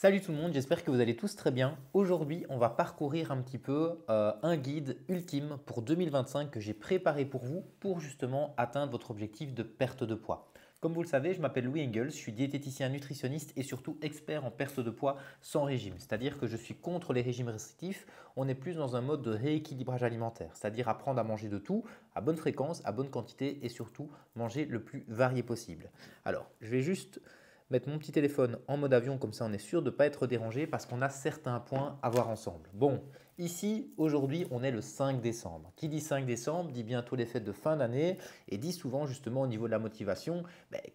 Salut tout le monde, j'espère que vous allez tous très bien. Aujourd'hui, on va parcourir un petit peu un guide ultime pour 2025 que j'ai préparé pour vous pour justement atteindre votre objectif de perte de poids. Comme vous le savez, je m'appelle Louis Engels, je suis diététicien nutritionniste et surtout expert en perte de poids sans régime. C'est-à-dire que je suis contre les régimes restrictifs, on est plus dans un mode de rééquilibrage alimentaire, c'est-à-dire apprendre à manger de tout, à bonne fréquence, à bonne quantité et surtout manger le plus varié possible. Alors, je vais juste mettre mon petit téléphone en mode avion, comme ça on est sûr de ne pas être dérangé parce qu'on a certains points à voir ensemble. Bon, ici, aujourd'hui, on est le 5 décembre. Qui dit 5 décembre dit bientôt les fêtes de fin d'année et dit souvent justement au niveau de la motivation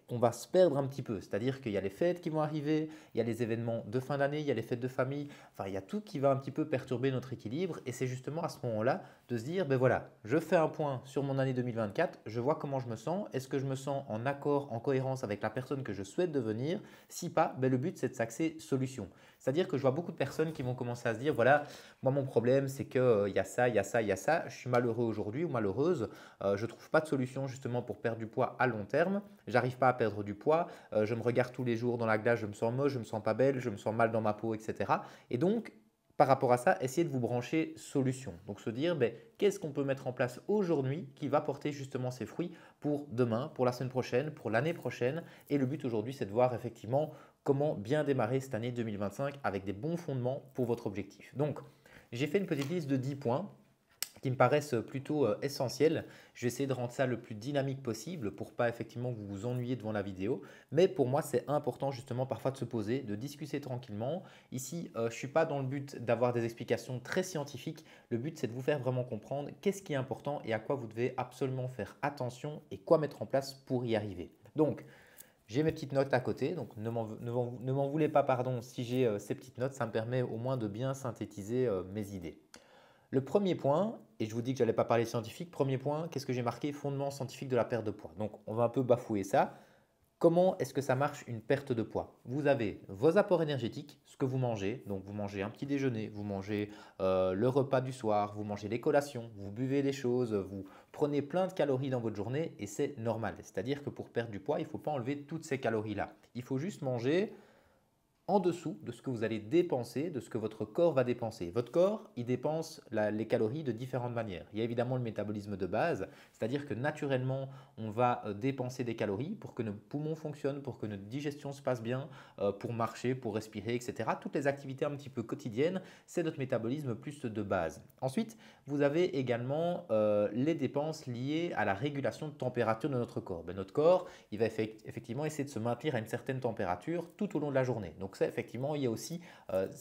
qu'on va se perdre un petit peu. C'est-à-dire qu'il y a les fêtes qui vont arriver, il y a les événements de fin d'année, il y a les fêtes de famille, enfin il y a tout qui va un petit peu perturber notre équilibre et c'est justement à ce moment-là de se dire, ben voilà, je fais un point sur mon année 2024, je vois comment je me sens, est-ce que je me sens en accord, en cohérence avec la personne que je souhaite devenir. Si pas, ben le but c'est de s'axer solution. C'est-à-dire que je vois beaucoup de personnes qui vont commencer à se dire, voilà, moi mon problème c'est qu'il y a ça, il y a ça, il y a ça, je suis malheureux aujourd'hui ou malheureuse, je ne trouve pas de solution justement pour perdre du poids à long terme, j'arrive pas à perdre du poids, je me regarde tous les jours dans la glace, je me sens moche, je me sens pas belle, je me sens mal dans ma peau, etc. Et donc, par rapport à ça, essayez de vous brancher solution. Donc se dire, ben, qu'est-ce qu'on peut mettre en place aujourd'hui qui va porter justement ses fruits pour demain, pour la semaine prochaine, pour l'année prochaine. Et le but aujourd'hui, c'est de voir effectivement comment bien démarrer cette année 2025 avec des bons fondements pour votre objectif. Donc, j'ai fait une petite liste de 10 points qui me paraissent plutôt essentiels. Je vais essayer de rendre ça le plus dynamique possible pour pas effectivement que vous vous ennuyiez devant la vidéo. Mais pour moi, c'est important justement parfois de se poser, de discuter tranquillement. Ici, je ne suis pas dans le but d'avoir des explications très scientifiques. Le but, c'est de vous faire vraiment comprendre qu'est-ce qui est important et à quoi vous devez absolument faire attention et quoi mettre en place pour y arriver. Donc, j'ai mes petites notes à côté, donc ne m'en voulez pas pardon si j'ai ces petites notes, ça me permet au moins de bien synthétiser mes idées. Le premier point, et je vous dis que je n'allais pas parler scientifique, premier point, qu'est-ce que j'ai marqué? Fondement scientifique de la perte de poids. Donc, on va un peu bafouer ça. Comment est-ce que ça marche une perte de poids? Vous avez vos apports énergétiques, ce que vous mangez. Donc, vous mangez un petit déjeuner, vous mangez le repas du soir, vous mangez les collations, vous buvez des choses, vous prenez plein de calories dans votre journée et c'est normal. C'est-à-dire que pour perdre du poids, il ne faut pas enlever toutes ces calories-là. Il faut juste manger en dessous de ce que vous allez dépenser, de ce que votre corps va dépenser. Votre corps, il dépense les calories de différentes manières. Il y a évidemment le métabolisme de base, c'est-à-dire que naturellement, on va dépenser des calories pour que nos poumons fonctionnent, pour que notre digestion se passe bien, pour marcher, pour respirer, etc. Toutes les activités un petit peu quotidiennes, c'est notre métabolisme plus de base. Ensuite, vous avez également les dépenses liées à la régulation de température de notre corps. Notre corps, il va effectivement essayer de se maintenir à une certaine température tout au long de la journée. Donc ça, effectivement, il y a aussi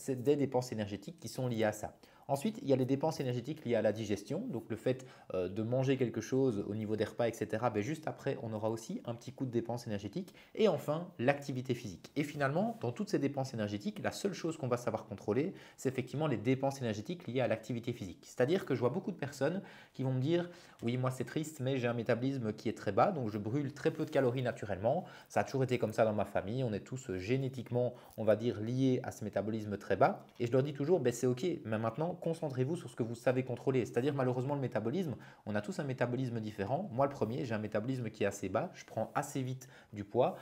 des dépenses énergétiques qui sont liées à ça. Ensuite, il y a les dépenses énergétiques liées à la digestion, donc le fait de manger quelque chose au niveau des repas, etc. Juste après, on aura aussi un petit coup de dépenses énergétiques. Et enfin, l'activité physique. Et finalement, dans toutes ces dépenses énergétiques, la seule chose qu'on va savoir contrôler, c'est effectivement les dépenses énergétiques liées à l'activité physique. C'est-à-dire que je vois beaucoup de personnes qui vont me dire, oui, moi c'est triste, mais j'ai un métabolisme qui est très bas, donc je brûle très peu de calories naturellement. Ça a toujours été comme ça dans ma famille, on est tous génétiquement, on va dire, liés à ce métabolisme très bas. Et je leur dis toujours, ben, c'est OK, mais maintenant, concentrez-vous sur ce que vous savez contrôler. C'est-à-dire, malheureusement, le métabolisme, on a tous un métabolisme différent. Moi, le premier, j'ai un métabolisme qui est assez bas, je prends assez vite du poids,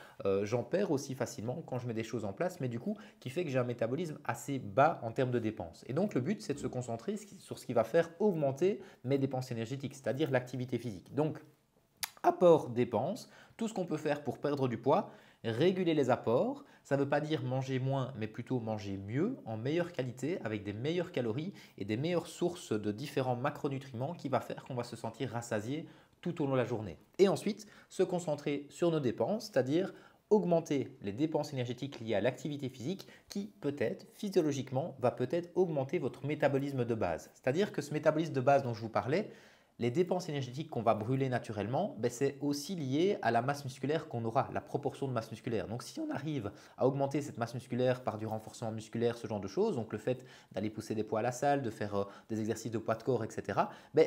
j'en perds aussi facilement quand je mets des choses en place, mais du coup, qui fait que j'ai un métabolisme assez bas en termes de dépenses. Et donc, le but, c'est de se concentrer sur ce qui va faire augmenter mes dépenses énergétiques, c'est-à-dire l'activité physique. Donc, apport, dépenses, tout ce qu'on peut faire pour perdre du poids, réguler les apports. Ça ne veut pas dire manger moins, mais plutôt manger mieux, en meilleure qualité, avec des meilleures calories et des meilleures sources de différents macronutriments qui va faire qu'on va se sentir rassasié tout au long de la journée. Et ensuite, se concentrer sur nos dépenses, c'est-à-dire augmenter les dépenses énergétiques liées à l'activité physique qui peut-être physiologiquement va peut-être augmenter votre métabolisme de base. C'est-à-dire que ce métabolisme de base dont je vous parlais, les dépenses énergétiques qu'on va brûler naturellement, c'est aussi lié à la masse musculaire qu'on aura, la proportion de masse musculaire. Donc si on arrive à augmenter cette masse musculaire par du renforcement musculaire, ce genre de choses, donc le fait d'aller pousser des poids à la salle, de faire des exercices de poids de corps, etc.,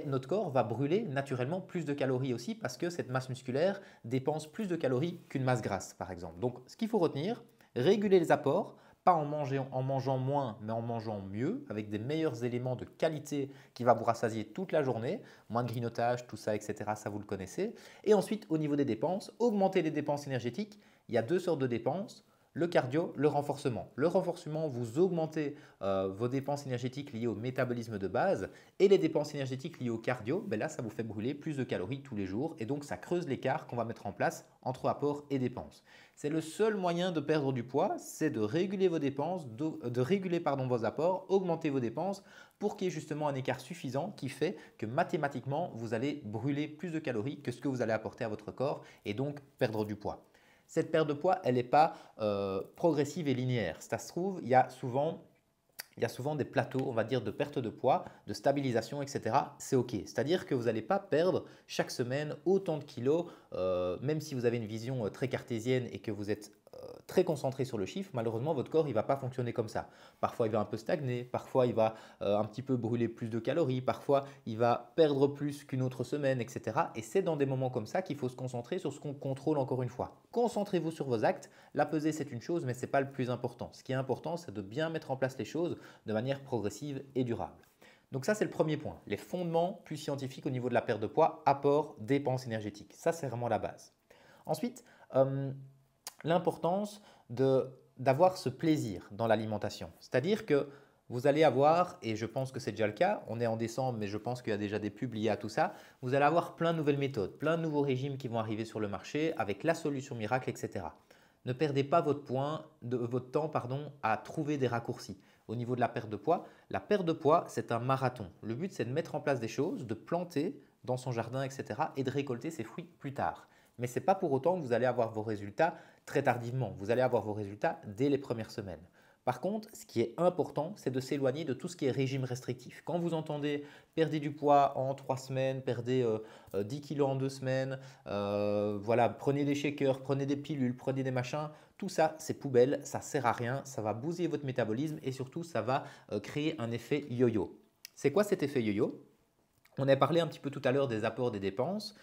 notre corps va brûler naturellement plus de calories aussi parce que cette masse musculaire dépense plus de calories qu'une masse grasse, par exemple. Donc ce qu'il faut retenir, réguler les apports, pas en mangeant moins, mais en mangeant mieux, avec des meilleurs éléments de qualité qui va vous rassasier toute la journée, moins de grignotage, tout ça, etc. Ça, vous le connaissez. Et ensuite, au niveau des dépenses, augmenter les dépenses énergétiques. Il y a deux sortes de dépenses. le cardio, le renforcement. Le renforcement, vous augmentez vos dépenses énergétiques liées au métabolisme de base et les dépenses énergétiques liées au cardio, ben là, ça vous fait brûler plus de calories tous les jours et donc ça creuse l'écart qu'on va mettre en place entre apport et dépenses. C'est le seul moyen de perdre du poids, c'est de réguler vos dépenses, de réguler vos apports, augmenter vos dépenses pour qu'il y ait justement un écart suffisant qui fait que mathématiquement, vous allez brûler plus de calories que ce que vous allez apporter à votre corps et donc perdre du poids. Cette perte de poids, elle n'est pas progressive et linéaire. Ça se trouve, il y a souvent des plateaux, on va dire, de perte de poids, de stabilisation, etc. C'est OK. C'est-à-dire que vous n'allez pas perdre chaque semaine autant de kilos, même si vous avez une vision très cartésienne et que vous êtes très concentré sur le chiffre, malheureusement, votre corps ne va pas fonctionner comme ça. Parfois, il va un peu stagner, parfois, il va un petit peu brûler plus de calories, parfois, il va perdre plus qu'une autre semaine, etc. Et c'est dans des moments comme ça qu'il faut se concentrer sur ce qu'on contrôle encore une fois. Concentrez-vous sur vos actes. La pesée, c'est une chose, mais ce n'est pas le plus important. Ce qui est important, c'est de bien mettre en place les choses de manière progressive et durable. Donc ça, c'est le premier point. Les fondements plus scientifiques au niveau de la perte de poids, apport, dépenses énergétiques. Ça, c'est vraiment la base. Ensuite, l'importance d'avoir ce plaisir dans l'alimentation. C'est-à-dire que vous allez avoir, et je pense que c'est déjà le cas, on est en décembre, mais je pense qu'il y a déjà des pubs liées à tout ça, vous allez avoir plein de nouvelles méthodes, plein de nouveaux régimes qui vont arriver sur le marché avec la solution miracle, etc. Ne perdez pas votre temps à trouver des raccourcis. Au niveau de la perte de poids, c'est un marathon. Le but, c'est de mettre en place des choses, de planter dans son jardin, etc. et de récolter ses fruits plus tard. Mais ce n'est pas pour autant que vous allez avoir vos résultats très tardivement. Vous allez avoir vos résultats dès les premières semaines. Par contre, ce qui est important, c'est de s'éloigner de tout ce qui est régime restrictif. Quand vous entendez perdez du poids en 3 semaines, perdez 10 kilos en 2 semaines, voilà, prenez des shakers, prenez des pilules, prenez des machins, tout ça, c'est poubelle, ça ne sert à rien, ça va bousiller votre métabolisme et surtout, ça va créer un effet yo-yo. C'est quoi cet effet yo-yo? On a parlé un petit peu tout à l'heure des apports, des dépenses.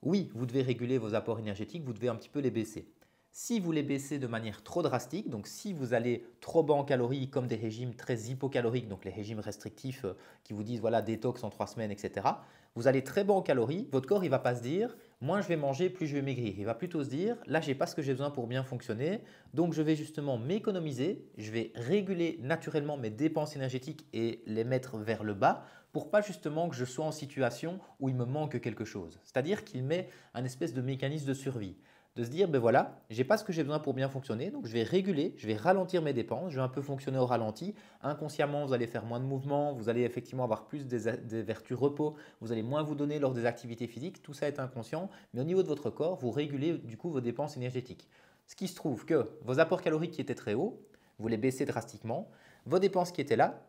Oui, vous devez réguler vos apports énergétiques, vous devez un petit peu les baisser. Si vous les baissez de manière trop drastique, donc si vous allez trop bas en calories comme des régimes très hypocaloriques, donc les régimes restrictifs qui vous disent voilà détox en 3 semaines, etc. Vous allez très bas en calories, votre corps il va pas se dire moins je vais manger, plus je vais maigrir. Il va plutôt se dire là j'ai pas ce que j'ai besoin pour bien fonctionner, donc je vais justement m'économiser, je vais réguler naturellement mes dépenses énergétiques et les mettre vers le bas pour pas justement que je sois en situation où il me manque quelque chose. C'est-à-dire qu'il met un espèce de mécanisme de survie. De se dire, ben voilà, j'ai pas ce que j'ai besoin pour bien fonctionner, donc je vais réguler, je vais ralentir mes dépenses, je vais un peu fonctionner au ralenti. Inconsciemment, vous allez faire moins de mouvements, vous allez effectivement avoir plus des vertus repos, vous allez moins vous donner lors des activités physiques, tout ça est inconscient, mais au niveau de votre corps, vous régulez du coup vos dépenses énergétiques. Ce qui se trouve que vos apports caloriques qui étaient très hauts, vous les baissez drastiquement, vos dépenses qui étaient là,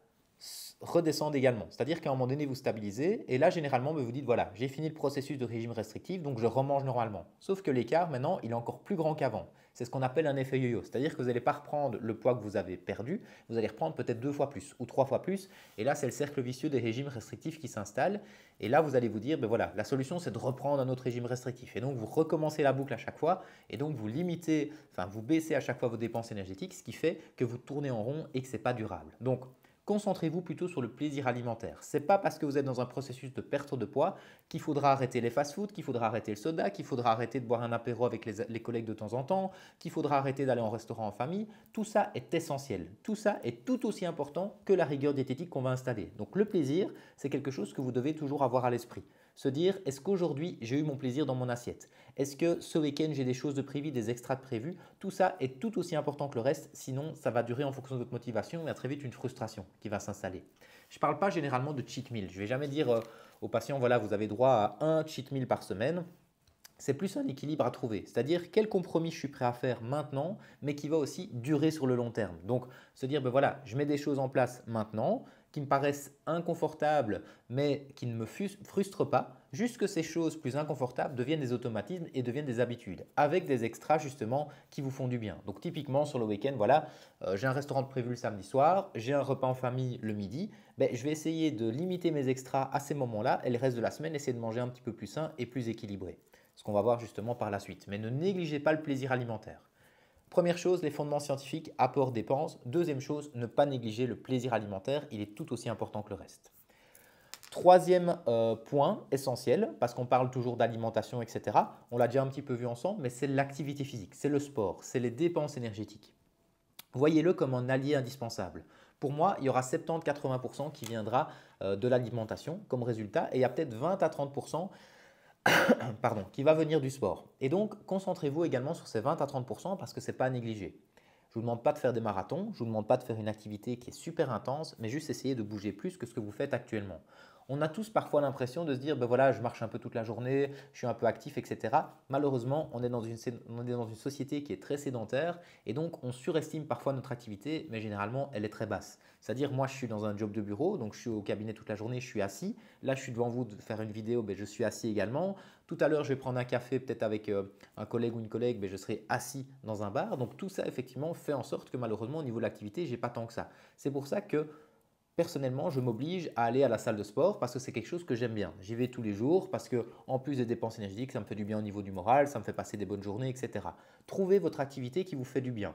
redescendent également. C'est-à-dire qu'à un moment donné, vous stabilisez et là, généralement, vous dites voilà, j'ai fini le processus de régime restrictif, donc je remange normalement. Sauf que l'écart, maintenant, il est encore plus grand qu'avant. C'est ce qu'on appelle un effet yo-yo. C'est-à-dire que vous n'allez pas reprendre le poids que vous avez perdu, vous allez reprendre peut-être 2 fois plus ou 3 fois plus. Et là, c'est le cercle vicieux des régimes restrictifs qui s'installe. Et là, vous allez vous dire ben voilà, la solution, c'est de reprendre un autre régime restrictif. Et donc, vous recommencez la boucle à chaque fois. Et donc, vous baissez à chaque fois vos dépenses énergétiques, ce qui fait que vous tournez en rond et que ce n'est pas durable. Donc, concentrez-vous plutôt sur le plaisir alimentaire. Ce n'est pas parce que vous êtes dans un processus de perte de poids qu'il faudra arrêter les fast-foods, qu'il faudra arrêter le soda, qu'il faudra arrêter de boire un apéro avec les collègues de temps en temps, qu'il faudra arrêter d'aller en restaurant en famille. Tout ça est essentiel. Tout ça est tout aussi important que la rigueur diététique qu'on va installer. Donc le plaisir, c'est quelque chose que vous devez toujours avoir à l'esprit. Se dire, est-ce qu'aujourd'hui j'ai eu mon plaisir dans mon assiette? Est-ce que ce week-end j'ai des choses de prévues, des extras de prévus? Tout ça est tout aussi important que le reste, sinon ça va durer en fonction de votre motivation et à très vite une frustration qui va s'installer. Je ne parle pas généralement de cheat meal. Je ne vais jamais dire aux patients, voilà, vous avez droit à un cheat meal par semaine. C'est plus un équilibre à trouver, c'est-à-dire quel compromis je suis prêt à faire maintenant, mais qui va aussi durer sur le long terme. Donc se dire, ben voilà, je mets des choses en place maintenant qui me paraissent inconfortables, mais qui ne me frustrent pas, juste que ces choses plus inconfortables deviennent des automatismes et deviennent des habitudes, avec des extras justement qui vous font du bien. Donc typiquement sur le week-end, voilà, j'ai un restaurant de prévu le samedi soir, j'ai un repas en famille le midi, ben, je vais essayer de limiter mes extras à ces moments-là et le reste de la semaine, essayer de manger un petit peu plus sain et plus équilibré. Ce qu'on va voir justement par la suite. Mais ne négligez pas le plaisir alimentaire. Première chose, les fondements scientifiques, apport, dépenses. Deuxième chose, ne pas négliger le plaisir alimentaire. Il est tout aussi important que le reste. Troisième point essentiel, parce qu'on parle toujours d'alimentation, etc. On l'a déjà un petit peu vu ensemble, mais c'est l'activité physique, c'est le sport, c'est les dépenses énergétiques. Voyez-le comme un allié indispensable. Pour moi, il y aura 70-80% qui viendra de l'alimentation comme résultat et il y a peut-être 20 à 30% pardon, qui va venir du sport. Et donc, concentrez-vous également sur ces 20 à 30% parce que ce n'est pas à négliger. Je ne vous demande pas de faire des marathons, je ne vous demande pas de faire une activité qui est super intense, mais juste essayer de bouger plus que ce que vous faites actuellement. On a tous parfois l'impression de se dire, ben voilà, je marche un peu toute la journée, je suis un peu actif, etc. Malheureusement, on est dans une société qui est très sédentaire et donc on surestime parfois notre activité, mais généralement, elle est très basse. C'est-à-dire, moi, je suis dans un job de bureau, donc je suis au cabinet toute la journée, je suis assis. Là, je suis devant vous de faire une vidéo, ben, je suis assis également. Tout à l'heure, je vais prendre un café peut-être avec un collègue ou une collègue, ben, je serai assis dans un bar. Donc tout ça, effectivement, fait en sorte que malheureusement, au niveau de l'activité, je n'ai pas tant que ça. C'est pour ça que personnellement, je m'oblige à aller à la salle de sport parce que c'est quelque chose que j'aime bien. J'y vais tous les jours parce que, en plus des dépenses énergétiques, ça me fait du bien au niveau du moral, ça me fait passer des bonnes journées, etc. Trouvez votre activité qui vous fait du bien.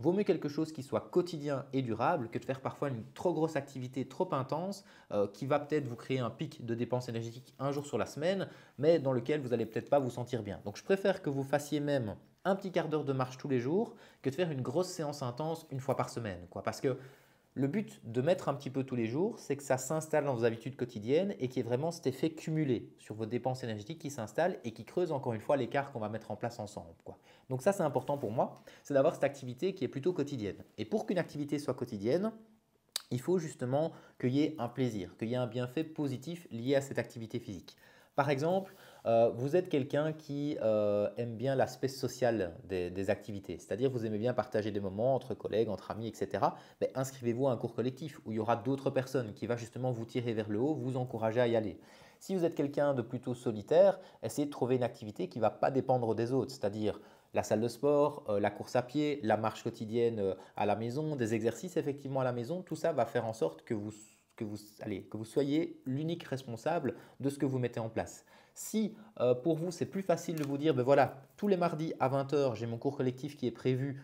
Vaut mieux quelque chose qui soit quotidien et durable que de faire parfois une trop grosse activité trop intense qui va peut-être vous créer un pic de dépenses énergétiques un jour sur la semaine, mais dans lequel vous n'allez peut-être pas vous sentir bien. Donc je préfère que vous fassiez même un petit quart d'heure de marche tous les jours que de faire une grosse séance intense une fois par semaine. Parce que le but de mettre un petit peu tous les jours, c'est que ça s'installe dans vos habitudes quotidiennes et qu'il y ait vraiment cet effet cumulé sur vos dépenses énergétiques qui s'installent et qui creuse encore une fois l'écart qu'on va mettre en place ensemble. Donc ça, c'est important pour moi, c'est d'avoir cette activité qui est plutôt quotidienne. Et pour qu'une activité soit quotidienne, il faut justement qu'il y ait un plaisir, qu'il y ait un bienfait positif lié à cette activité physique. Par exemple, vous êtes quelqu'un qui aime bien l'aspect social des activités, c'est-à-dire vous aimez bien partager des moments entre collègues, entre amis, etc. Mais inscrivez-vous à un cours collectif où il y aura d'autres personnes qui vont justement vous tirer vers le haut, vous encourager à y aller. Si vous êtes quelqu'un de plutôt solitaire, essayez de trouver une activité qui ne va pas dépendre des autres, c'est-à-dire la salle de sport, la course à pied, la marche quotidienne à la maison, des exercices effectivement à la maison, tout ça va faire en sorte que vous soyez l'unique responsable de ce que vous mettez en place. Si pour vous c'est plus facile de vous dire, ben voilà, tous les mardis à 20 h, j'ai mon cours collectif qui est prévu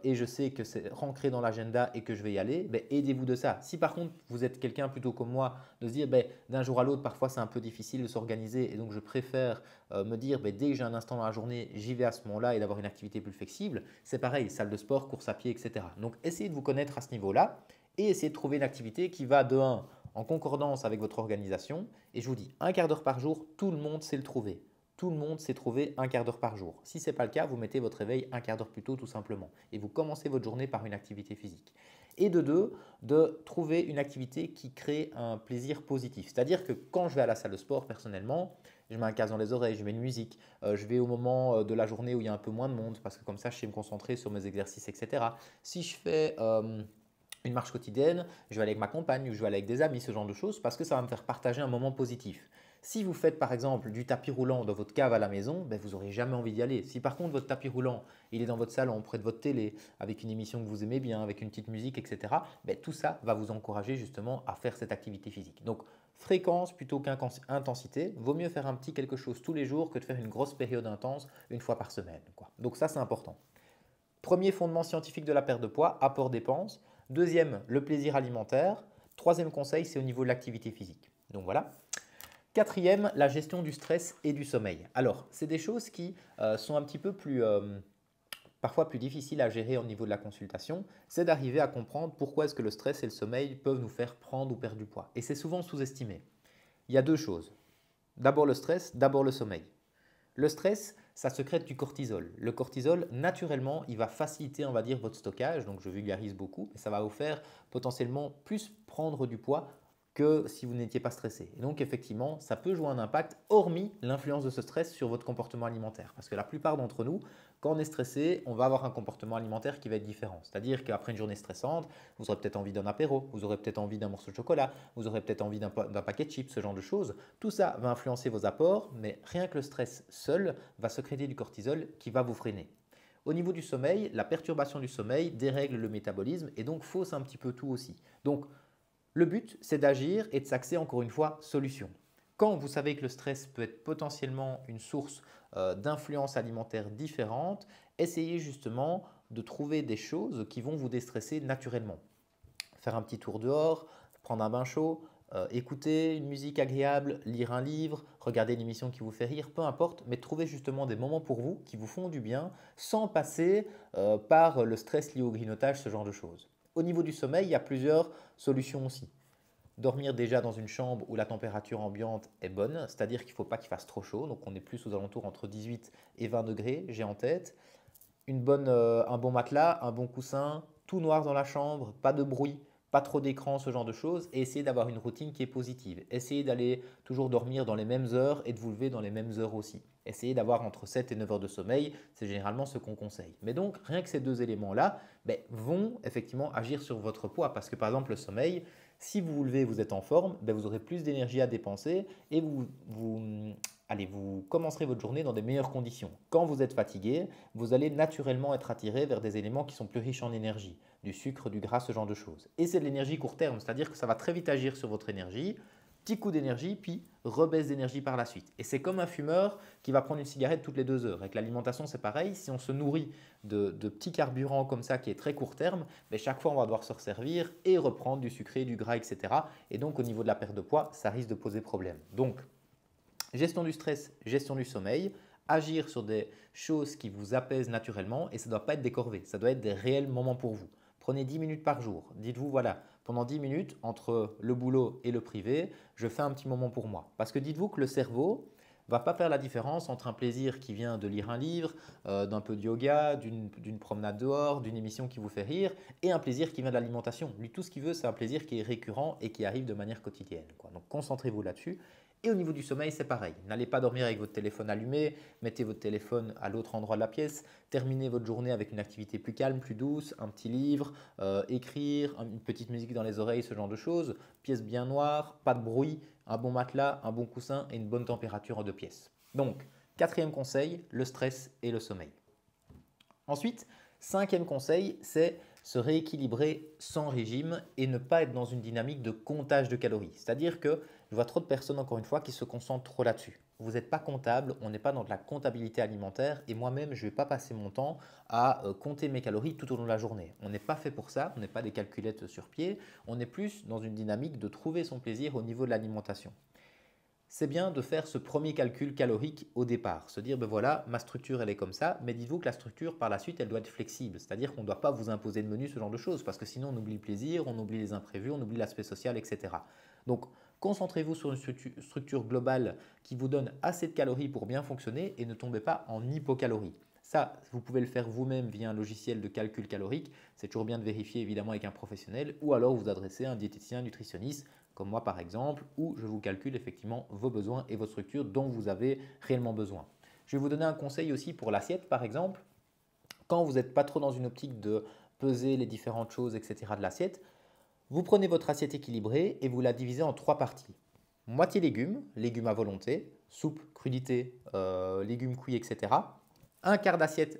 et je sais que c'est rentré dans l'agenda et que je vais y aller, ben, aidez-vous de ça. Si par contre vous êtes quelqu'un plutôt comme moi, de se dire ben, d'un jour à l'autre, parfois c'est un peu difficile de s'organiser et donc je préfère me dire ben, dès que j'ai un instant dans la journée, j'y vais à ce moment-là et d'avoir une activité plus flexible, c'est pareil, salle de sport, course à pied, etc. Donc essayez de vous connaître à ce niveau-là et essayez de trouver une activité qui va de 1 en concordance avec votre organisation. Et je vous dis, un quart d'heure par jour, tout le monde sait le trouver. Tout le monde sait trouver un quart d'heure par jour. Si ce n'est pas le cas, vous mettez votre réveil un quart d'heure plus tôt tout simplement. Et vous commencez votre journée par une activité physique. Et de 2, de trouver une activité qui crée un plaisir positif. C'est-à-dire que quand je vais à la salle de sport, personnellement, je mets un casque dans les oreilles, je mets une musique, je vais au moment de la journée où il y a un peu moins de monde parce que comme ça, je sais me concentrer sur mes exercices, etc. Si je fais une marche quotidienne, je vais aller avec ma compagne ou je vais aller avec des amis, ce genre de choses, parce que ça va me faire partager un moment positif. Si vous faites par exemple du tapis roulant dans votre cave à la maison, ben, vous n'aurez jamais envie d'y aller. Si par contre votre tapis roulant, il est dans votre salon, près de votre télé, avec une émission que vous aimez bien, avec une petite musique, etc., ben, tout ça va vous encourager justement à faire cette activité physique. Donc fréquence plutôt qu'intensité, vaut mieux faire un petit quelque chose tous les jours que de faire une grosse période intense une fois par semaine. Donc ça c'est important. Premier fondement scientifique de la perte de poids, apport dépenses. Deuxième, le plaisir alimentaire. Troisième conseil, c'est au niveau de l'activité physique. Donc voilà. Quatrième, la gestion du stress et du sommeil. Alors, c'est des choses qui sont un petit peu plus, parfois plus difficiles à gérer au niveau de la consultation. C'est d'arriver à comprendre pourquoi est-ce que le stress et le sommeil peuvent nous faire prendre ou perdre du poids. Et c'est souvent sous-estimé. Il y a deux choses. D'abord le stress, d'abord le sommeil. Le stress, ça sécrète du cortisol. Le cortisol, naturellement, il va faciliter, on va dire, votre stockage. Donc, je vulgarise beaucoup, mais ça va vous faire potentiellement plus prendre du poids que si vous n'étiez pas stressé. Et donc, effectivement, ça peut jouer un impact, hormis l'influence de ce stress sur votre comportement alimentaire. Parce que la plupart d'entre nous, quand on est stressé, on va avoir un comportement alimentaire qui va être différent. C'est-à-dire qu'après une journée stressante, vous aurez peut-être envie d'un apéro, vous aurez peut-être envie d'un morceau de chocolat, vous aurez peut-être envie d'un paquet de chips, ce genre de choses. Tout ça va influencer vos apports, mais rien que le stress seul va sécréter du cortisol qui va vous freiner. Au niveau du sommeil, la perturbation du sommeil dérègle le métabolisme et donc fausse un petit peu tout aussi. Donc, le but, c'est d'agir et de s'axer encore une fois solution. Quand vous savez que le stress peut être potentiellement une source d'influence alimentaire différente, essayez justement de trouver des choses qui vont vous déstresser naturellement. Faire un petit tour dehors, prendre un bain chaud, écouter une musique agréable, lire un livre, regarder une émission qui vous fait rire, peu importe, mais trouvez justement des moments pour vous qui vous font du bien sans passer par le stress lié au grignotage, ce genre de choses. Au niveau du sommeil, il y a plusieurs solutions aussi. Dormir déjà dans une chambre où la température ambiante est bonne, c'est-à-dire qu'il ne faut pas qu'il fasse trop chaud, donc on est plus aux alentours entre 18 et 20 degrés, j'ai en tête. Un bon matelas, un bon coussin, tout noir dans la chambre, pas de bruit, pas trop d'écran, ce genre de choses, et essayez d'avoir une routine qui est positive. Essayez d'aller toujours dormir dans les mêmes heures et de vous lever dans les mêmes heures aussi. Essayez d'avoir entre 7 et 9 heures de sommeil, c'est généralement ce qu'on conseille. Mais donc, rien que ces deux éléments-là vont effectivement agir sur votre poids, parce que par exemple, le sommeil, si vous vous levez, vous êtes en forme, vous aurez plus d'énergie à dépenser et vous commencerez votre journée dans des meilleures conditions. Quand vous êtes fatigué, vous allez naturellement être attiré vers des éléments qui sont plus riches en énergie, du sucre, du gras, ce genre de choses. Et c'est de l'énergie court terme, c'est-à-dire que ça va très vite agir sur votre énergie, petit coup d'énergie, puis rebaisse d'énergie par la suite. Et c'est comme un fumeur qui va prendre une cigarette toutes les 2 heures. Avec l'alimentation, c'est pareil. Si on se nourrit de petits carburants comme ça qui est très court terme, chaque fois on va devoir se resservir et reprendre du sucré, du gras, etc. Et donc au niveau de la perte de poids, ça risque de poser problème. Donc gestion du stress, gestion du sommeil, agir sur des choses qui vous apaisent naturellement et ça ne doit pas être des corvées, ça doit être des réels moments pour vous. Prenez 10 minutes par jour. Dites-vous, voilà, pendant 10 minutes, entre le boulot et le privé, je fais un petit moment pour moi. Parce que dites-vous que le cerveau ne va pas faire la différence entre un plaisir qui vient de lire un livre, d'un peu de yoga, d'une promenade dehors, d'une émission qui vous fait rire, et un plaisir qui vient de l'alimentation. Lui, tout ce qu'il veut, c'est un plaisir qui est récurrent et qui arrive de manière quotidienne, quoi. Donc concentrez-vous là-dessus. Et au niveau du sommeil, c'est pareil. N'allez pas dormir avec votre téléphone allumé, mettez votre téléphone à l'autre endroit de la pièce, terminez votre journée avec une activité plus calme, plus douce, un petit livre, écrire, une petite musique dans les oreilles, ce genre de choses. Pièce bien noire, pas de bruit, un bon matelas, un bon coussin et une bonne température en deux pièces. Donc, quatrième conseil, le stress et le sommeil. Ensuite, cinquième conseil, c'est se rééquilibrer sans régime et ne pas être dans une dynamique de comptage de calories. C'est-à-dire que je vois trop de personnes, encore une fois, qui se concentrent trop là-dessus. Vous n'êtes pas comptable, on n'est pas dans de la comptabilité alimentaire et moi-même, je ne vais pas passer mon temps à compter mes calories tout au long de la journée. On n'est pas fait pour ça, on n'est pas des calculettes sur pied, on est plus dans une dynamique de trouver son plaisir au niveau de l'alimentation. C'est bien de faire ce premier calcul calorique au départ, se dire, voilà, ma structure, elle est comme ça, mais dites-vous que la structure, par la suite, elle doit être flexible, c'est-à-dire qu'on ne doit pas vous imposer de menu, ce genre de choses, parce que sinon on oublie le plaisir, on oublie les imprévus, on oublie l'aspect social, etc. Donc, concentrez-vous sur une structure globale qui vous donne assez de calories pour bien fonctionner et ne tombez pas en hypocalorie. Ça, vous pouvez le faire vous-même via un logiciel de calcul calorique. C'est toujours bien de vérifier évidemment avec un professionnel ou alors vous adresser à un diététicien, un nutritionniste comme moi par exemple, où je vous calcule effectivement vos besoins et votre structure dont vous avez réellement besoin. Je vais vous donner un conseil aussi pour l'assiette par exemple. Quand vous n'êtes pas trop dans une optique de peser les différentes choses, etc. de l'assiette, vous prenez votre assiette équilibrée et vous la divisez en 3 parties. Moitié légumes, légumes à volonté, soupe, crudité, légumes cuits, etc. Un quart d'assiette,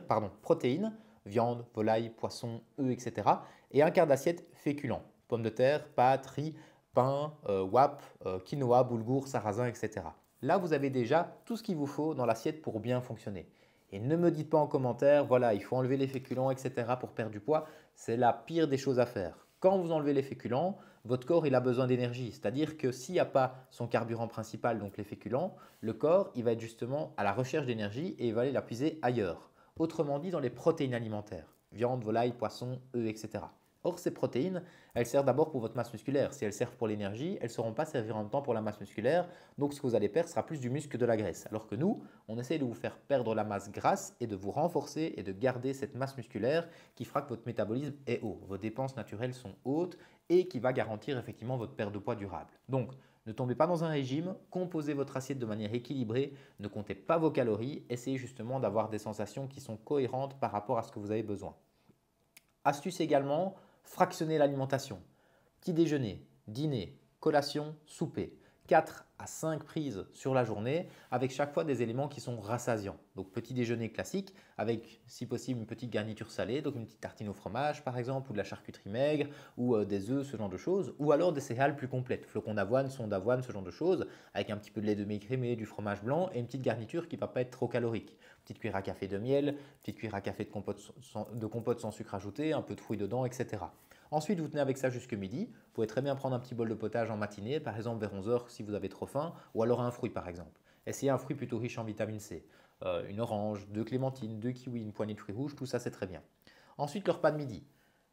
pardon, protéines, viande, volaille, poisson, œufs, etc. Et un quart d'assiette féculents, pommes de terre, pâtes, riz, pain, wap, quinoa, boulgour, sarrasin, etc. Là, vous avez déjà tout ce qu'il vous faut dans l'assiette pour bien fonctionner. Et ne me dites pas en commentaire, voilà, il faut enlever les féculents, etc. pour perdre du poids. C'est la pire des choses à faire. Quand vous enlevez les féculents, votre corps il a besoin d'énergie. C'est-à-dire que s'il n'y a pas son carburant principal, donc les féculents, le corps il va être justement à la recherche d'énergie et il va aller la puiser ailleurs. Autrement dit, dans les protéines alimentaires, viande, volaille, poisson, œufs, etc. Or, ces protéines, elles servent d'abord pour votre masse musculaire. Si elles servent pour l'énergie, elles ne sauront pas servir en même temps pour la masse musculaire. Donc, ce que vous allez perdre sera plus du muscle que de la graisse. Alors que nous, on essaie de vous faire perdre la masse grasse et de vous renforcer et de garder cette masse musculaire qui fera que votre métabolisme est haut. Vos dépenses naturelles sont hautes et qui va garantir effectivement votre perte de poids durable. Donc, ne tombez pas dans un régime, composez votre assiette de manière équilibrée, ne comptez pas vos calories, essayez justement d'avoir des sensations qui sont cohérentes par rapport à ce que vous avez besoin. Astuce également, fractionner l'alimentation. Petit déjeuner, dîner, collation, souper. 4 à 5 prises sur la journée avec chaque fois des éléments qui sont rassasiants. Donc petit déjeuner classique avec si possible une petite garniture salée, donc une petite tartine au fromage par exemple ou de la charcuterie maigre ou des œufs, ce genre de choses. Ou alors des céréales plus complètes, flocons d'avoine, son d'avoine, ce genre de choses avec un petit peu de lait de mécrémé, du fromage blanc et une petite garniture qui ne va pas être trop calorique. Petite cuillère à café de miel, petite cuillère à café de compote sans sucre ajouté, un peu de fruits dedans, etc. Ensuite, vous tenez avec ça jusque midi. Vous pouvez très bien prendre un petit bol de potage en matinée, par exemple vers 11 heures si vous avez trop faim, ou alors un fruit par exemple. Essayez un fruit plutôt riche en vitamine C. Une orange, 2 clémentines, 2 kiwis, une poignée de fruits rouges, tout ça c'est très bien. Ensuite, le repas de midi.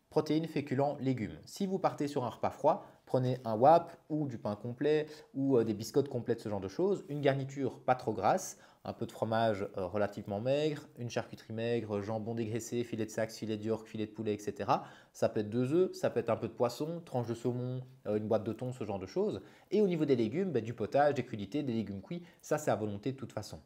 Protéines, féculents, légumes. Si vous partez sur un repas froid, prenez un wap ou du pain complet ou des biscottes complètes, ce genre de choses. Une garniture pas trop grasse, un peu de fromage relativement maigre, une charcuterie maigre, jambon dégraissé, filet de Saxe, filet d'York, filet de poulet, etc. Ça peut être 2 œufs, ça peut être un peu de poisson, tranche de saumon, une boîte de thon, ce genre de choses. Et au niveau des légumes, du potage, des crudités, des légumes cuits, ça c'est à volonté de toute façon.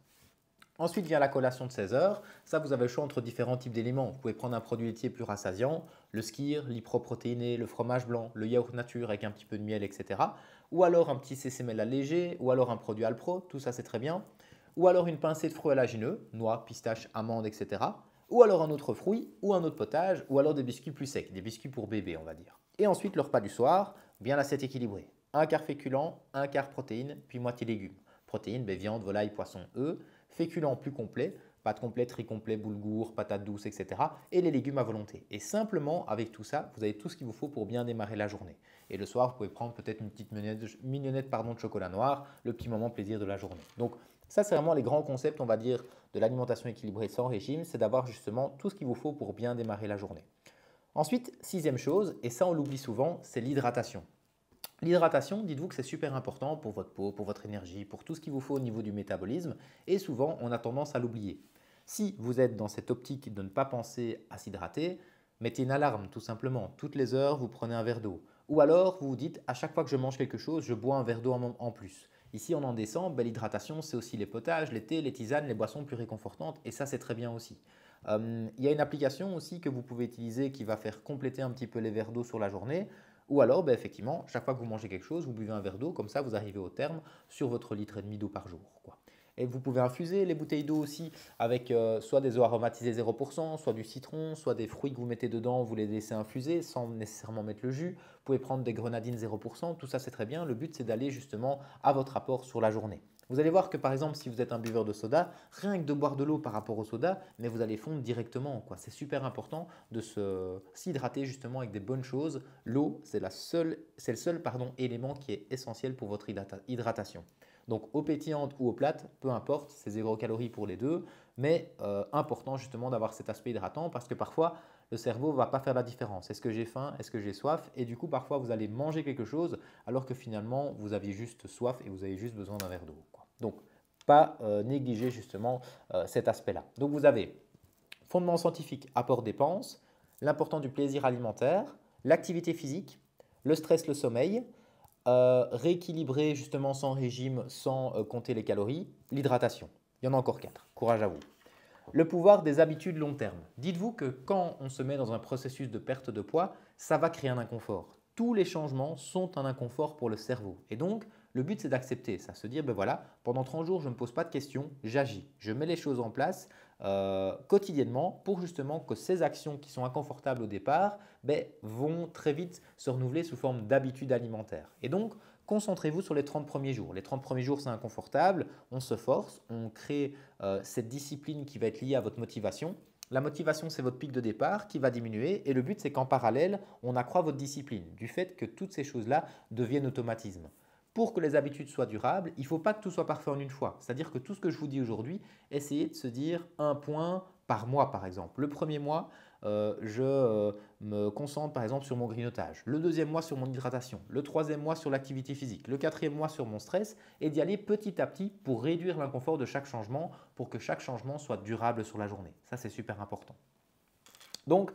Ensuite vient la collation de 16 heures. Ça, vous avez le choix entre différents types d'éléments. Vous pouvez prendre un produit laitier plus rassasiant, le skyr, l'hyproprotéiné, le fromage blanc, le yaourt nature avec un petit peu de miel, etc. Ou alors un petit CCML allégé, ou alors un produit Alpro, tout ça c'est très bien. Ou alors une pincée de fruits élagineux, noix, pistaches, amandes, etc. Ou alors un autre fruit, ou un autre potage, ou alors des biscuits plus secs, des biscuits pour bébé on va dire. Et ensuite le repas du soir, bien l'assiette équilibrée. Un quart féculent, un quart protéines, puis moitié légumes. Protéines, viande, volaille, poisson, œufs. Féculents plus complets, pâtes complètes, riz complet, boulgour, patates douces, etc. Et les légumes à volonté. Et simplement, avec tout ça, vous avez tout ce qu'il vous faut pour bien démarrer la journée. Et le soir, vous pouvez prendre peut-être une petite mignonnette de chocolat noir, le petit moment plaisir de la journée. Donc ça, c'est vraiment les grands concepts, on va dire, de l'alimentation équilibrée sans régime, c'est d'avoir justement tout ce qu'il vous faut pour bien démarrer la journée. Ensuite, sixième chose, et ça on l'oublie souvent, c'est l'hydratation. L'hydratation, dites-vous que c'est super important pour votre peau, pour votre énergie, pour tout ce qu'il vous faut au niveau du métabolisme et souvent on a tendance à l'oublier. Si vous êtes dans cette optique de ne pas penser à s'hydrater, mettez une alarme tout simplement. Toutes les heures, vous prenez un verre d'eau. Ou alors vous vous dites à chaque fois que je mange quelque chose, je bois un verre d'eau en plus. Ici on en descend, l'hydratation c'est aussi les potages, les thés, les tisanes, les boissons plus réconfortantes et ça c'est très bien aussi. Il y a une application aussi que vous pouvez utiliser qui va faire compléter un petit peu les verres d'eau sur la journée. Ou alors, effectivement, chaque fois que vous mangez quelque chose, vous buvez un verre d'eau, comme ça vous arrivez au terme sur votre litre et demi d'eau par jour, quoi. Et vous pouvez infuser les bouteilles d'eau aussi avec soit des eaux aromatisées 0%, soit du citron, soit des fruits que vous mettez dedans, vous les laissez infuser sans nécessairement mettre le jus. Vous pouvez prendre des grenadines 0%, tout ça c'est très bien. Le but c'est d'aller justement à votre apport sur la journée. Vous allez voir que par exemple, si vous êtes un buveur de soda, rien que de boire de l'eau par rapport au soda, mais vous allez fondre directement, quoi. C'est super important de s'hydrater justement avec des bonnes choses. L'eau, c'est le seul élément qui est essentiel pour votre hydratation. Donc eau pétillante ou eau plate, peu importe, c'est 0 calories pour les deux, mais important justement d'avoir cet aspect hydratant parce que parfois le cerveau ne va pas faire la différence. Est-ce que j'ai faim? Est-ce que j'ai soif? Et du coup, parfois, vous allez manger quelque chose alors que finalement, vous aviez juste soif et vous avez juste besoin d'un verre d'eau, quoi. Donc, pas négliger justement cet aspect-là. Donc, vous avez fondement scientifique, apport dépenses, l'important du plaisir alimentaire, l'activité physique, le stress, le sommeil, rééquilibrer justement sans régime, sans compter les calories, l'hydratation. Il y en a encore 4. Courage à vous. Le pouvoir des habitudes long terme. Dites-vous que quand on se met dans un processus de perte de poids, ça va créer un inconfort. Tous les changements sont un inconfort pour le cerveau. Et donc, le but, c'est d'accepter ça. Se dire, voilà, pendant 30 jours, je ne me pose pas de questions, j'agis. Je mets les choses en place quotidiennement pour justement que ces actions qui sont inconfortables au départ vont très vite se renouveler sous forme d'habitudes alimentaires. Et donc, concentrez-vous sur les 30 premiers jours. Les 30 premiers jours, c'est inconfortable, on se force, on crée cette discipline qui va être liée à votre motivation. La motivation, c'est votre pic de départ qui va diminuer et le but, c'est qu'en parallèle, on accroît votre discipline du fait que toutes ces choses-là deviennent automatismes. Pour que les habitudes soient durables, il ne faut pas que tout soit parfait en une fois. C'est-à-dire que tout ce que je vous dis aujourd'hui, essayez de se dire un point par mois, par exemple. Le premier mois, je me concentre par exemple sur mon grignotage. Le deuxième mois sur mon hydratation. Le troisième mois sur l'activité physique. Le quatrième mois sur mon stress et d'y aller petit à petit pour réduire l'inconfort de chaque changement pour que chaque changement soit durable sur la journée. Ça, c'est super important. Donc,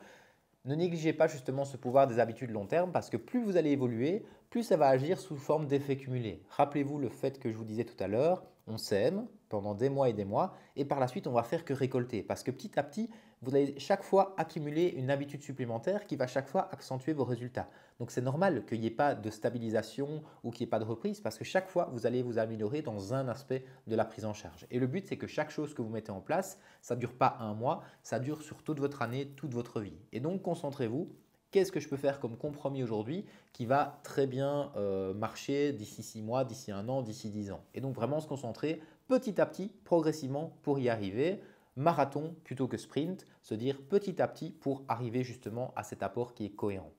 ne négligez pas justement ce pouvoir des habitudes long terme parce que plus vous allez évoluer, plus ça va agir sous forme d'effet cumulé. Rappelez-vous le fait que je vous disais tout à l'heure, on sème pendant des mois et par la suite on va faire que récolter parce que petit à petit, vous allez chaque fois accumuler une habitude supplémentaire qui va chaque fois accentuer vos résultats. Donc c'est normal qu'il n'y ait pas de stabilisation ou qu'il n'y ait pas de reprise parce que chaque fois vous allez vous améliorer dans un aspect de la prise en charge. Et le but c'est que chaque chose que vous mettez en place, ça ne dure pas un mois, ça dure sur toute votre année, toute votre vie. Et donc concentrez-vous. Qu'est-ce que je peux faire comme compromis aujourd'hui qui va très bien marcher d'ici 6 mois, d'ici 1 an, d'ici 10 ans. Et donc vraiment se concentrer petit à petit, progressivement pour y arriver. Marathon plutôt que sprint, se dire petit à petit pour arriver justement à cet apport qui est cohérent.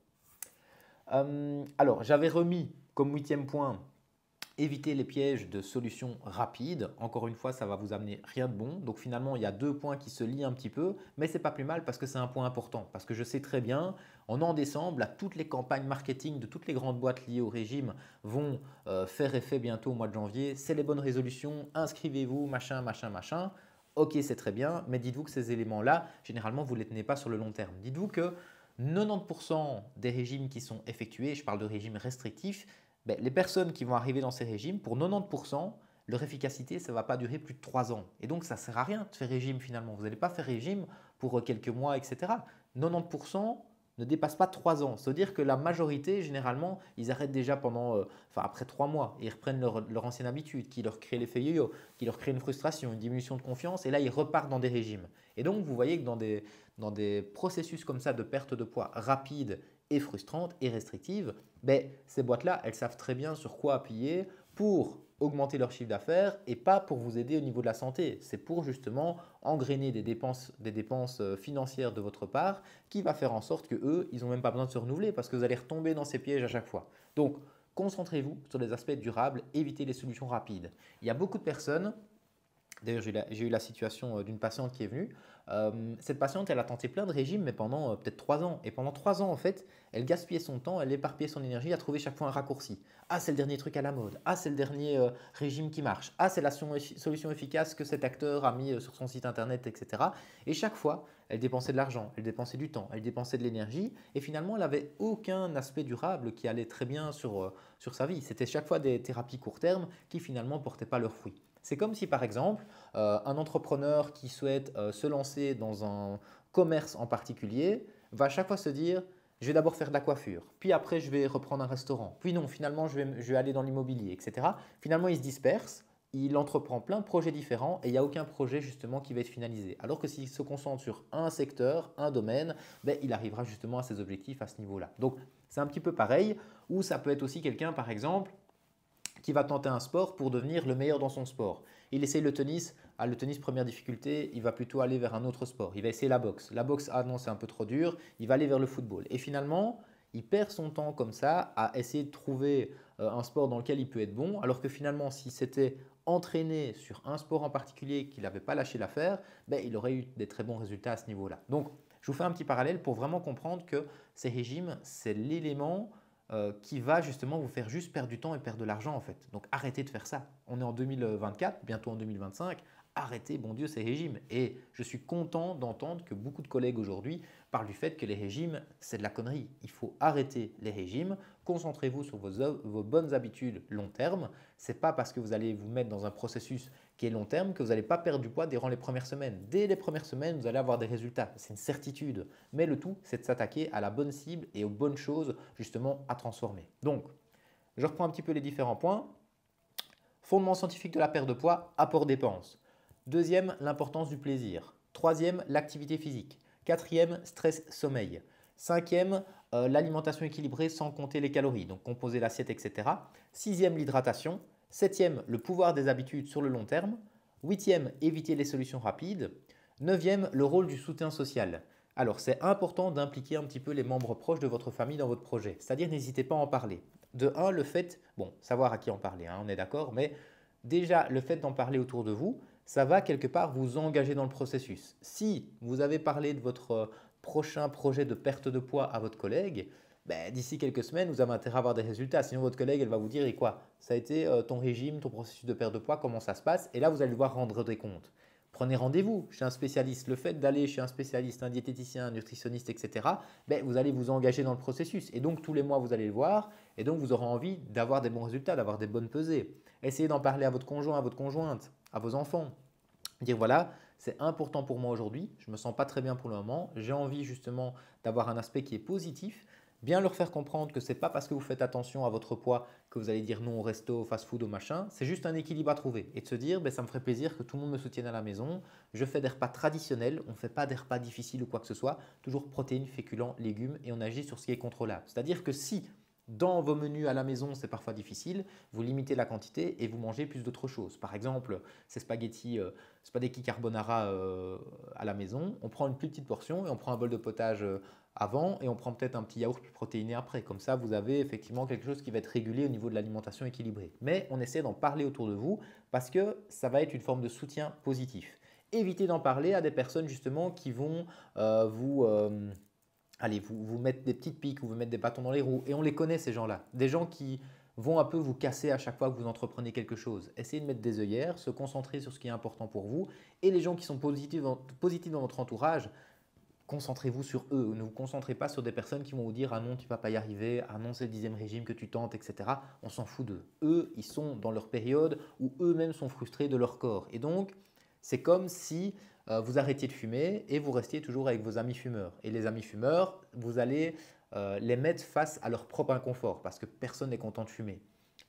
Alors, j'avais remis comme 8e point éviter les pièges de solutions rapides. Encore une fois, ça va vous amener rien de bon. Donc finalement, il y a 2 points qui se lient un petit peu, mais c'est pas plus mal parce que c'est un point important. Parce que je sais très bien, en décembre, là, toutes les campagnes marketing de toutes les grandes boîtes liées au régime vont faire effet bientôt au mois de janvier. C'est les bonnes résolutions, inscrivez-vous, machin, machin, machin. Ok, c'est très bien, mais dites-vous que ces éléments-là, généralement, vous ne les tenez pas sur le long terme. Dites-vous que 90% des régimes qui sont effectués, je parle de régimes restrictifs, ben, les personnes qui vont arriver dans ces régimes, pour 90%, leur efficacité, ça ne va pas durer plus de 3 ans. Et donc, ça ne sert à rien de faire régime finalement. Vous n'allez pas faire régime pour quelques mois, etc. 90% ne dépassent pas 3 ans. C'est-à-dire que la majorité, généralement, ils arrêtent déjà après 3 mois et ils reprennent leur ancienne habitude qui leur crée l'effet yo-yo, qui leur crée une frustration, une diminution de confiance et là, ils repartent dans des régimes. Et donc, vous voyez que dans des processus comme ça de perte de poids rapide et frustrante et restrictive, ben, ces boîtes-là, elles savent très bien sur quoi appuyer pour augmenter leur chiffre d'affaires et pas pour vous aider au niveau de la santé. C'est pour justement engrainer des dépenses financières de votre part qui va faire en sorte que eux, ils n'ont même pas besoin de se renouveler parce que vous allez retomber dans ces pièges à chaque fois. Donc, concentrez-vous sur les aspects durables, évitez les solutions rapides. Il y a beaucoup de personnes. D'ailleurs, j'ai eu la situation d'une patiente qui est venue. Cette patiente, elle a tenté plein de régimes, mais pendant peut-être 3 ans. Et pendant 3 ans, en fait, elle gaspillait son temps, elle éparpillait son énergie à trouver chaque fois un raccourci. Ah, c'est le dernier truc à la mode. Ah, c'est le dernier régime qui marche. Ah, c'est la solution efficace que cet acteur a mis sur son site internet, etc. Et chaque fois, elle dépensait de l'argent, elle dépensait du temps, elle dépensait de l'énergie. Et finalement, elle n'avait aucun aspect durable qui allait très bien sur sa vie. C'était chaque fois des thérapies court terme qui finalement ne portaient pas leurs fruits. C'est comme si, par exemple, un entrepreneur qui souhaite se lancer dans un commerce en particulier va à chaque fois se dire, je vais d'abord faire de la coiffure, puis après je vais reprendre un restaurant, puis non, finalement je vais aller dans l'immobilier, etc. Finalement, il se disperse, il entreprend plein de projets différents et il n'y a aucun projet justement qui va être finalisé. Alors que s'il se concentre sur un secteur, un domaine, ben, il arrivera justement à ses objectifs à ce niveau-là. Donc c'est un petit peu pareil, ou ça peut être aussi quelqu'un, par exemple, qui va tenter un sport pour devenir le meilleur dans son sport. Il essaye le tennis, le tennis première difficulté, il va plutôt aller vers un autre sport. Il va essayer la boxe. La boxe, ah non, c'est un peu trop dur, il va aller vers le football. Et finalement, il perd son temps comme ça à essayer de trouver un sport dans lequel il peut être bon, alors que finalement, s'il s'était entraîné sur un sport en particulier qu'il n'avait pas lâché l'affaire, ben, il aurait eu des très bons résultats à ce niveau-là. Donc, je vous fais un petit parallèle pour vraiment comprendre que ces régimes, c'est l'élément qui va justement vous faire juste perdre du temps et perdre de l'argent en fait. Donc arrêtez de faire ça. On est en 2024, bientôt en 2025. Arrêtez, bon Dieu, ces régimes. Et je suis content d'entendre que beaucoup de collègues aujourd'hui parlent du fait que les régimes, c'est de la connerie. Il faut arrêter les régimes. Concentrez-vous sur vos bonnes habitudes long terme. Ce n'est pas parce que vous allez vous mettre dans un processus qui est long terme que vous n'allez pas perdre du poids durant les premières semaines. Dès les premières semaines, vous allez avoir des résultats. C'est une certitude. Mais le tout, c'est de s'attaquer à la bonne cible et aux bonnes choses justement à transformer. Donc, je reprends un petit peu les différents points. Fondement scientifique de la perte de poids, apport-dépense. Deuxième, l'importance du plaisir. Troisième, l'activité physique. Quatrième, stress-sommeil. Cinquième, l'alimentation équilibrée sans compter les calories, donc composer l'assiette, etc. Sixième, l'hydratation. Septième, le pouvoir des habitudes sur le long terme. Huitième, éviter les solutions rapides. Neuvième, le rôle du soutien social. Alors, c'est important d'impliquer un petit peu les membres proches de votre famille dans votre projet. C'est-à-dire, n'hésitez pas à en parler. De un, le fait, bon, savoir à qui en parler, hein, on est d'accord, mais déjà, le fait d'en parler autour de vous, ça va quelque part vous engager dans le processus. Si vous avez parlé de votre prochain projet de perte de poids à votre collègue, ben, d'ici quelques semaines, vous avez intérêt à avoir des résultats. Sinon, votre collègue, elle va vous dire, et quoi? Ça a été ton régime, ton processus de perte de poids, comment ça se passe? Et là, vous allez devoir rendre des comptes. Prenez rendez-vous chez un spécialiste. Le fait d'aller chez un spécialiste, un diététicien, un nutritionniste, etc., ben, vous allez vous engager dans le processus. Et donc, tous les mois, vous allez le voir. Et donc, vous aurez envie d'avoir des bons résultats, d'avoir des bonnes pesées. Essayez d'en parler à votre conjoint, à votre conjointe, à vos enfants. Dire voilà, c'est important pour moi aujourd'hui, je ne me sens pas très bien pour le moment, j'ai envie justement d'avoir un aspect qui est positif, bien leur faire comprendre que ce n'est pas parce que vous faites attention à votre poids que vous allez dire non au resto, au fast-food, au machin, c'est juste un équilibre à trouver et de se dire ben, ça me ferait plaisir que tout le monde me soutienne à la maison, je fais des repas traditionnels, on ne fait pas des repas difficiles ou quoi que ce soit, toujours protéines, féculents, légumes et on agit sur ce qui est contrôlable. C'est-à-dire que si dans vos menus à la maison, c'est parfois difficile, vous limitez la quantité et vous mangez plus d'autres choses. Par exemple, ces spaghetti carbonara à la maison, on prend une plus petite portion et on prend un bol de potage avant et on prend peut-être un petit yaourt plus protéiné après. Comme ça, vous avez effectivement quelque chose qui va être régulé au niveau de l'alimentation équilibrée. Mais on essaie d'en parler autour de vous parce que ça va être une forme de soutien positif. Évitez d'en parler à des personnes justement qui vont vous mettre des petites piques ou vous mettre des bâtons dans les roues. Et on les connaît ces gens-là. Des gens qui vont un peu vous casser à chaque fois que vous entreprenez quelque chose. Essayez de mettre des œillères, se concentrer sur ce qui est important pour vous. Et les gens qui sont positifs dans votre entourage, concentrez-vous sur eux. Ne vous concentrez pas sur des personnes qui vont vous dire « Ah non, tu ne vas pas y arriver. Ah non, c'est le 10e régime que tu tentes, etc. » On s'en fout d'eux. Eux, ils sont dans leur période où eux-mêmes sont frustrés de leur corps. Et donc, c'est comme si vous arrêtiez de fumer et vous restiez toujours avec vos amis fumeurs. Et les amis fumeurs, vous allez les mettre face à leur propre inconfort parce que personne n'est content de fumer.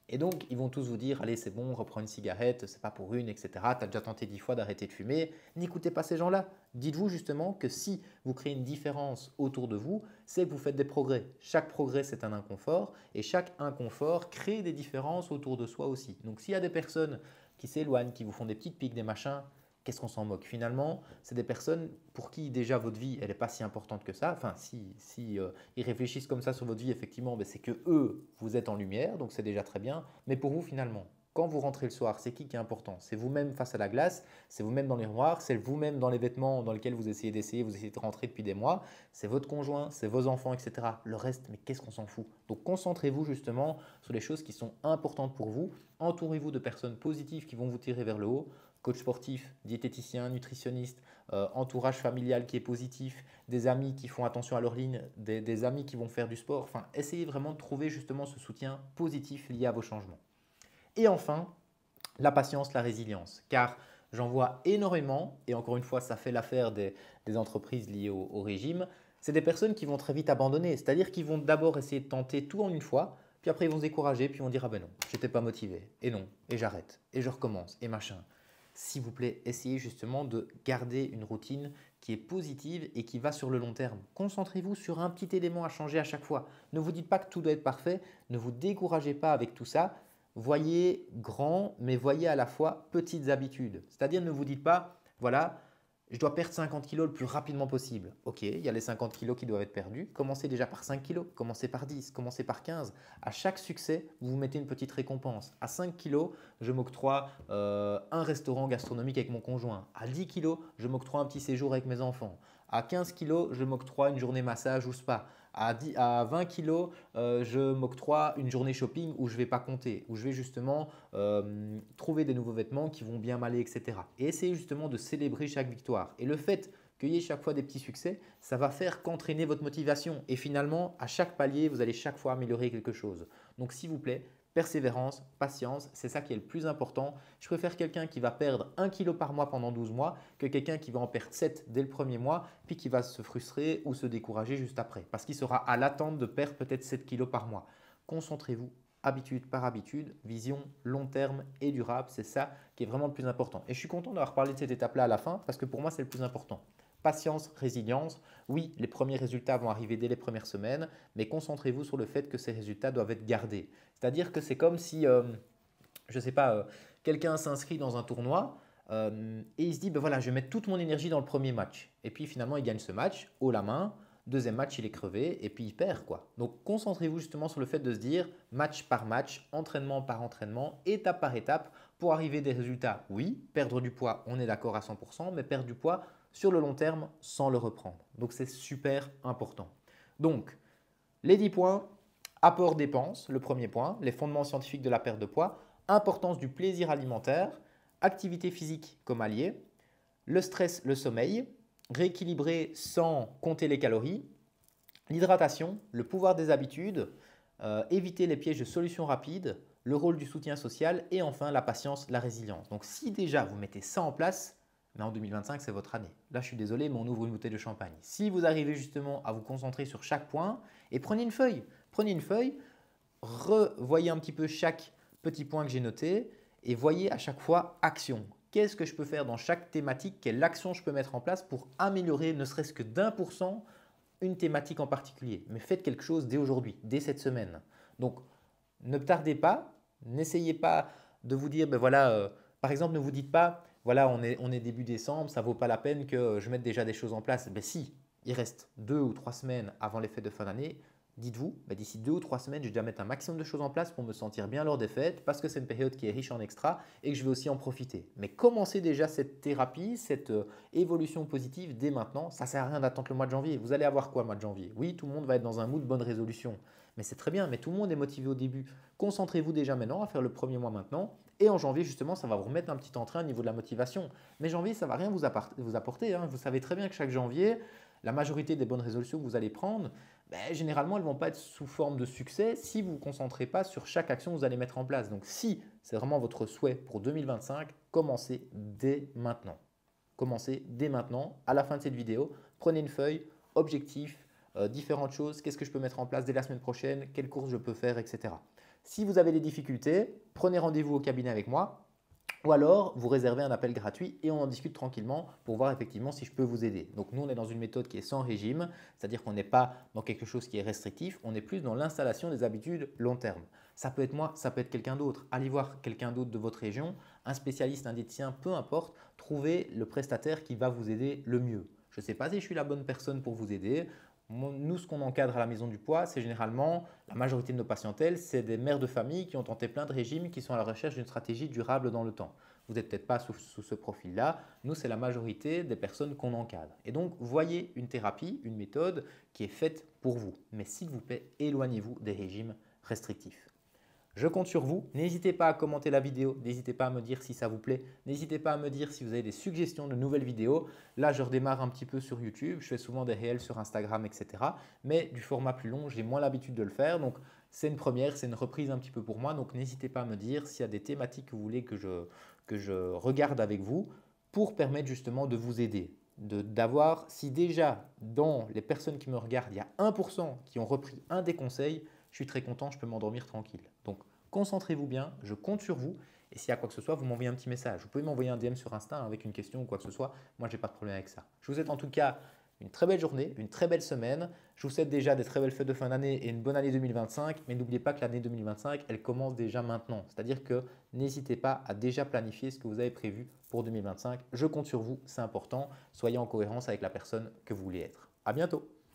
Et donc, ils vont tous vous dire, allez, c'est bon, reprends une cigarette, c'est pas pour une, etc. Tu as déjà tenté 10 fois d'arrêter de fumer. N'écoutez pas ces gens-là. Dites-vous justement que si vous créez une différence autour de vous, c'est que vous faites des progrès. Chaque progrès, c'est un inconfort et chaque inconfort crée des différences autour de soi aussi. Donc, s'il y a des personnes qui s'éloignent, qui vous font des petites piques, des machins, qu'est-ce qu'on s'en moque? Finalement, c'est des personnes pour qui déjà votre vie, elle n'est pas si importante que ça. Enfin, si ils réfléchissent comme ça sur votre vie, effectivement, ben, c'est que eux, vous êtes en lumière, donc c'est déjà très bien. Mais pour vous, finalement, quand vous rentrez le soir, c'est qui est important? C'est vous-même face à la glace, c'est vous-même dans les miroirs, c'est vous-même dans les vêtements dans lesquels vous essayez de rentrer depuis des mois, c'est votre conjoint, c'est vos enfants, etc. Le reste, mais qu'est-ce qu'on s'en fout? Donc concentrez-vous justement sur les choses qui sont importantes pour vous. Entourez-vous de personnes positives qui vont vous tirer vers le haut. Coach sportif, diététicien, nutritionniste, entourage familial qui est positif, des amis qui font attention à leur ligne, des amis qui vont faire du sport. Enfin, essayez vraiment de trouver justement ce soutien positif lié à vos changements. Et enfin, la patience, la résilience. Car j'en vois énormément, et encore une fois, ça fait l'affaire des entreprises liées au régime, c'est des personnes qui vont très vite abandonner. C'est-à-dire qu'ils vont d'abord essayer de tenter tout en une fois, puis après ils vont se décourager, puis ils vont dire « Ah ben non, j'étais pas motivé, et non, et j'arrête, et je recommence, et machin ». S'il vous plaît, essayez justement de garder une routine qui est positive et qui va sur le long terme. Concentrez-vous sur un petit élément à changer à chaque fois. Ne vous dites pas que tout doit être parfait, ne vous découragez pas avec tout ça. Voyez grand, mais voyez à la fois petites habitudes. C'est-à-dire ne vous dites pas, voilà, je dois perdre 50 kilos le plus rapidement possible. Ok, il y a les 50 kilos qui doivent être perdus. Commencez déjà par 5 kilos, commencez par 10, commencez par 15. À chaque succès, vous vous mettez une petite récompense. À 5 kilos, je m'octroie un restaurant gastronomique avec mon conjoint. À 10 kilos, je m'octroie un petit séjour avec mes enfants. À 15 kilos, je m'octroie une journée massage ou spa. À 20 kilos, je m'octroie une journée shopping où je ne vais pas compter, où je vais justement trouver des nouveaux vêtements qui vont bien m'aller, etc. Et essayer justement de célébrer chaque victoire. Et le fait qu'il y ait chaque fois des petits succès, ça va faire qu'entraîner votre motivation. Et finalement, à chaque palier, vous allez chaque fois améliorer quelque chose. Donc s'il vous plaît, persévérance, patience, c'est ça qui est le plus important. Je préfère quelqu'un qui va perdre 1 kg par mois pendant 12 mois que quelqu'un qui va en perdre 7 dès le premier mois, puis qui va se frustrer ou se décourager juste après, parce qu'il sera à l'attente de perdre peut-être 7 kg par mois. Concentrez-vous habitude par habitude, vision long terme et durable, c'est ça qui est vraiment le plus important. Et je suis content d'avoir parlé de cette étape-là à la fin, parce que pour moi, c'est le plus important. Patience, résilience, oui, les premiers résultats vont arriver dès les premières semaines, mais concentrez-vous sur le fait que ces résultats doivent être gardés. C'est-à-dire que c'est comme si, je ne sais pas, quelqu'un s'inscrit dans un tournoi et il se dit, ben voilà, je vais mettre toute mon énergie dans le premier match. Et puis finalement, il gagne ce match, haut la main. Deuxième match, il est crevé et puis il perd, quoi. Donc concentrez-vous justement sur le fait de se dire match par match, entraînement par entraînement, étape par étape pour arriver à des résultats. Oui, perdre du poids, on est d'accord à 100%, mais perdre du poids sur le long terme sans le reprendre. Donc c'est super important. Donc les 10 points, apport dépenses, le premier point, les fondements scientifiques de la perte de poids, importance du plaisir alimentaire, activité physique comme allié, le stress, le sommeil, rééquilibrer sans compter les calories, l'hydratation, le pouvoir des habitudes, éviter les pièges de solutions rapides, le rôle du soutien social et enfin la patience, la résilience. Donc si déjà vous mettez ça en place, mais en 2025 c'est votre année. Là je suis désolé mais on ouvre une bouteille de champagne. Si vous arrivez justement à vous concentrer sur chaque point et prenez une feuille, revoyez un petit peu chaque petit point que j'ai noté et voyez à chaque fois action. Qu'est-ce que je peux faire dans chaque thématique? Quelle action je peux mettre en place pour améliorer ne serait-ce que d'1% une thématique en particulier? Mais faites quelque chose dès aujourd'hui, dès cette semaine. Donc, ne tardez pas, n'essayez pas de vous dire, ben voilà, par exemple, ne vous dites pas, voilà, on est début décembre, ça ne vaut pas la peine que je mette déjà des choses en place. Ben si, il reste 2 ou 3 semaines avant les fêtes de fin d'année, dites-vous, d'ici 2 ou 3 semaines, je dois mettre un maximum de choses en place pour me sentir bien lors des fêtes, parce que c'est une période qui est riche en extra et que je vais aussi en profiter. Mais commencez déjà cette thérapie, cette évolution positive dès maintenant. Ça ne sert à rien d'attendre le mois de janvier. Vous allez avoir quoi le mois de janvier? Oui, tout le monde va être dans un mood bonne résolution. Mais c'est très bien, mais tout le monde est motivé au début. Concentrez-vous déjà maintenant à faire le premier mois maintenant. Et en janvier, justement, ça va vous remettre un petit entrain au niveau de la motivation. Mais janvier, ça ne va rien vous apporter, hein. Vous savez très bien que chaque janvier, la majorité des bonnes résolutions que vous allez prendre, généralement, elles ne vont pas être sous forme de succès si vous ne vous concentrez pas sur chaque action que vous allez mettre en place. Donc, si c'est vraiment votre souhait pour 2025, commencez dès maintenant. Commencez dès maintenant. À la fin de cette vidéo, prenez une feuille, objectif, différentes choses, qu'est-ce que je peux mettre en place dès la semaine prochaine, quelles courses je peux faire, etc. Si vous avez des difficultés, prenez rendez-vous au cabinet avec moi. Ou alors, vous réservez un appel gratuit et on en discute tranquillement pour voir effectivement si je peux vous aider. Donc nous, on est dans une méthode qui est sans régime, c'est-à-dire qu'on n'est pas dans quelque chose qui est restrictif, on est plus dans l'installation des habitudes long terme. Ça peut être moi, ça peut être quelqu'un d'autre. Allez voir quelqu'un d'autre de votre région, un spécialiste, un diététicien, peu importe, trouvez le prestataire qui va vous aider le mieux. Je ne sais pas si je suis la bonne personne pour vous aider. Nous, ce qu'on encadre à la Maison du Poids, c'est généralement, la majorité de nos patientèles, c'est des mères de famille qui ont tenté plein de régimes, qui sont à la recherche d'une stratégie durable dans le temps. Vous n'êtes peut-être pas sous ce profil-là. Nous, c'est la majorité des personnes qu'on encadre. Et donc, voyez une thérapie, une méthode qui est faite pour vous. Mais s'il vous plaît, éloignez-vous des régimes restrictifs. Je compte sur vous. N'hésitez pas à commenter la vidéo. N'hésitez pas à me dire si ça vous plaît. N'hésitez pas à me dire si vous avez des suggestions de nouvelles vidéos. Là, je redémarre un petit peu sur YouTube. Je fais souvent des réels sur Instagram, etc. Mais du format plus long, j'ai moins l'habitude de le faire. Donc, c'est une première, c'est une reprise un petit peu pour moi. Donc, n'hésitez pas à me dire s'il y a des thématiques que vous voulez que je regarde avec vous pour permettre justement de vous aider. D'avoir, si déjà dans les personnes qui me regardent, il y a 1% qui ont repris un des conseils, je suis très content, je peux m'endormir tranquille. Donc, concentrez-vous bien, je compte sur vous. Et s'il y a quoi que ce soit, vous m'envoyez un petit message. Vous pouvez m'envoyer un DM sur Insta avec une question ou quoi que ce soit. Moi, je n'ai pas de problème avec ça. Je vous souhaite en tout cas une très belle journée, une très belle semaine. Je vous souhaite déjà des très belles fêtes de fin d'année et une bonne année 2025. Mais n'oubliez pas que l'année 2025, elle commence déjà maintenant. C'est-à-dire que n'hésitez pas à déjà planifier ce que vous avez prévu pour 2025. Je compte sur vous, c'est important. Soyez en cohérence avec la personne que vous voulez être. À bientôt.